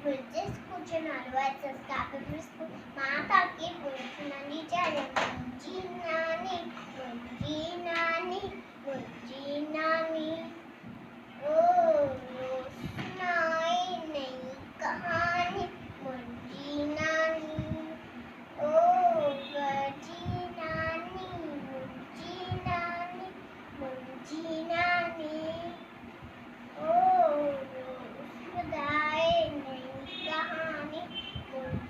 Bridges Kuchinalwa Saskapabrisku Mata Kipunani Jinani Jinani Jinani Oh Rosnai Nahi Kahani Jinani Oh Jinani Jinani Jinani Oh Rosnai Nahi Kahani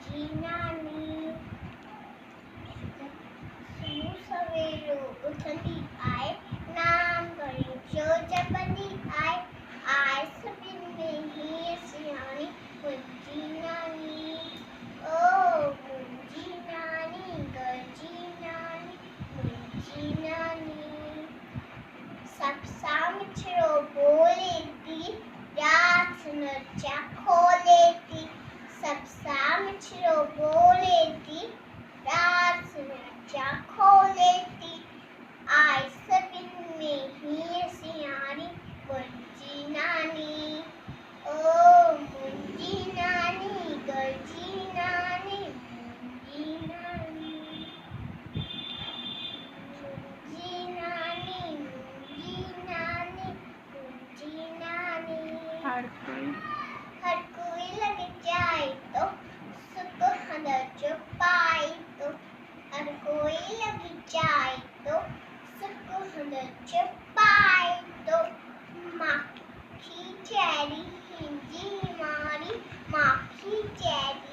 Jinani सवेरे उठती आए नाम करी जो जपती आए सबिन में ही सियानी मुंजी नानी ओ मुंजी नानी गजी नानी मुंजी नानी सब सामचरो बोले थी रात नचा खोले थी सब सामचरो बोले थी रात नचा खोले थी आए सबिन में ही सियानी मुंजी नानी ओ मुंजी नानी गजी नानी मुंजी नानी मुंजी नानी मुंजी नानी मुंजी नानी हर कोई लग जाए तो सुख हदर पाए तो हर कोई लग जाए तो सुख हदर पाए तो माखी चेरी हिंदी मारी माखी चेरी